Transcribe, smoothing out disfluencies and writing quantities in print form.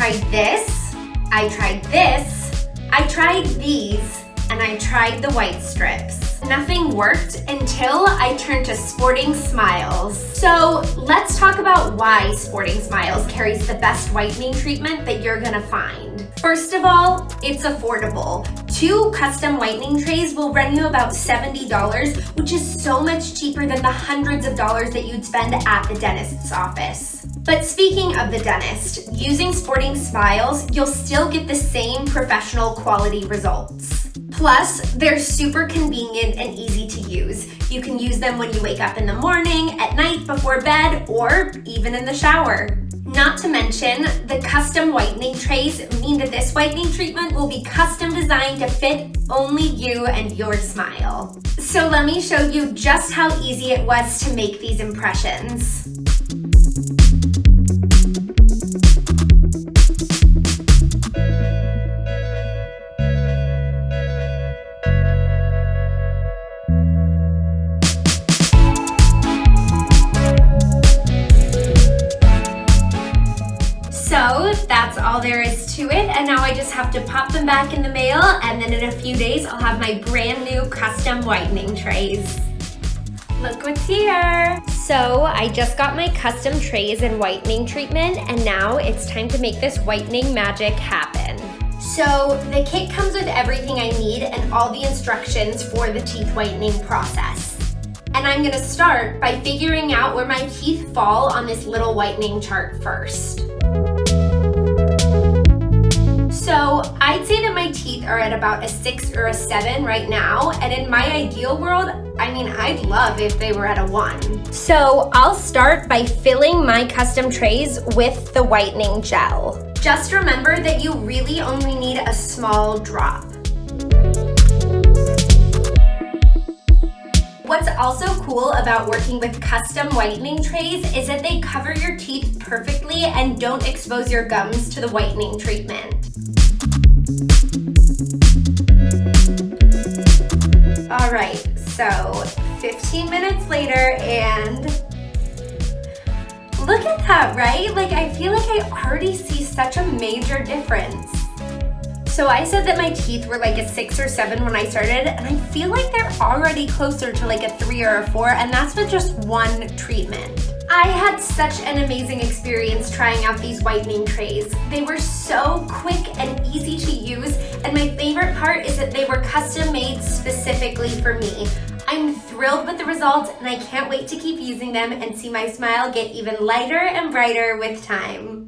tried this, I tried this, I tried these, and I tried the white strips. Nothing worked until I turned to SportingSmiles. So let's talk about why SportingSmiles carries the best whitening treatment that you're gonna find. First of all, it's affordable. 2 custom whitening trays will run you about $70, which is so much cheaper than the hundreds of dollars that you'd spend at the dentist's office. But speaking of the dentist, using SportingSmiles, you'll still get the same professional quality results. Plus, they're super convenient and easy to use. You can use them when you wake up in the morning, at night, before bed, or even in the shower. Not to mention, the custom whitening trays mean that this whitening treatment will be custom designed to fit only you and your smile. So let me show you just how easy it was to make these impressions. So that's all there is to it, and now I just have to pop them back in the mail, and then in a few days I'll have my brand new custom whitening trays. Look what's here! So I just got my custom trays and whitening treatment, and now it's time to make this whitening magic happen. So the kit comes with everything I need and all the instructions for the teeth whitening process. And I'm gonna start by figuring out where my teeth fall on this little whitening chart first. So I'd say that my teeth are at about a 6 or a 7 right now, and in my ideal world, I'd love if they were at a 1. So I'll start by filling my custom trays with the whitening gel. Just remember that you really only need a small drop. What's also cool about working with custom whitening trays is that they cover your teeth perfectly and don't expose your gums to the whitening treatment. All right, so 15 minutes later, and look at that, right? I feel like I already see such a major difference. So I said that my teeth were like a 6 or 7 when I started, and I feel like they're already closer to like a 3 or a 4, and that's with just one treatment. I had such an amazing experience trying out these whitening trays. They were so quick and easy to use, and my favorite part is that they were custom made specifically for me. I'm thrilled with the results, and I can't wait to keep using them and see my smile get even lighter and brighter with time.